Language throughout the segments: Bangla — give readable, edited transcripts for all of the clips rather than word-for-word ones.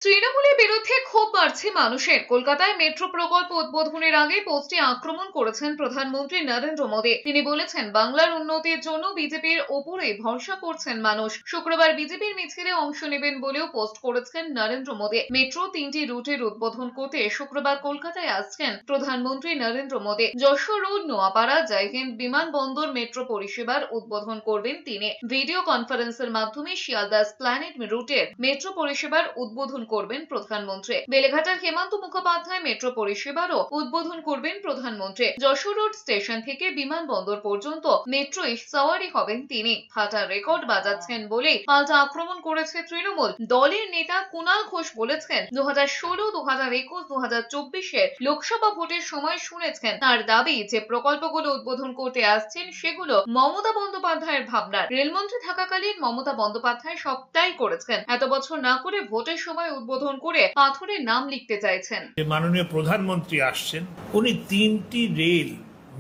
তৃণমূলের বিরুদ্ধে ক্ষোভ বাড়ছে মানুষের। কলকাতায় মেট্রো প্রকল্প উদ্বোধনের আগে পোস্টে আক্রমণ করেছেন প্রধানমন্ত্রী নরেন্দ্র মোদী। তিনি বলেছেন, বাংলার উন্নতির জন্য বিজেপির ওপরে ভরসা করছেন মানুষ। শুক্রবার বিজেপির মিছিলে অংশ নেবেন বলেও পোস্ট করেছেন নরেন্দ্র মোদী। মেট্রো 3টি রুটের উদ্বোধন করতে শুক্রবার কলকাতায় আসছেন প্রধানমন্ত্রী নরেন্দ্র মোদী। যশোর রোড, নোয়াপাড়া, জয়হিন্দ বিমানবন্দর মেট্রো পরিষেবার উদ্বোধন করবেন তিনি। ভিডিও কনফারেন্সের মাধ্যমে শিয়ালদা এসপ্ল্যানেড রুটের মেট্রো পরিষেবার উদ্বোধন করবেন প্রধানমন্ত্রী। বেলেঘাটার হেমন্ত মুখোপাধ্যায় মেট্রো পরিষেবারও উদ্বোধন করবেন প্রধানমন্ত্রী। যশোর রোড স্টেশন থেকে বিমানবন্দর পর্যন্ত মেট্রোয় সওয়ারি হবেন তিনি। ফাটা রেকর্ড বাজাচ্ছেন বলেই পাল্টা আক্রমণ করেছে তৃণমূল। দলের নেতা কুণাল ঘোষ বলেছেন, 2016, 2021, 2024-এর লোকসভা ভোটের সময় শুনেছেন তার দাবি যে প্রকল্পগুলো উদ্বোধন করতে আসছেন সেগুলো মমতা বন্দ্যোপাধ্যায়ের ভাবনার। রেলমন্ত্রী থাকাকালীন মমতা বন্দ্যোপাধ্যায় সবটাই করেছেন। এত বছর না করে ভোটের সময় উদ্বোধন করে পাথরে নাম লিখতে চাইছেন। মাননীয় প্রধানমন্ত্রী আসছেন, উনি 3টি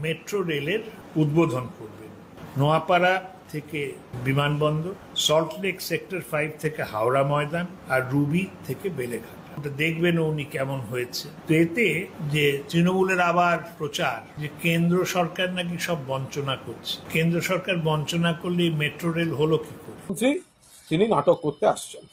মেট্রো রেলের উদ্বোধন করবেন। নোয়াপাড়া থেকে বিমানবন্দর, সল্টলেক সেক্টর 5 থেকে হাওড়া ময়দান, আর রুবি থেকে বেলেঘাটা। দেখবেন উনি কেমন হয়েছে। তো এতে যে তৃণমূলের আবার প্রচার যে কেন্দ্র সরকার নাকি সব বঞ্চনা করছে, কেন্দ্র সরকার বঞ্চনা করলে মেট্রো রেল হলো কি করে? তিনি নাটক করতে আসছেন।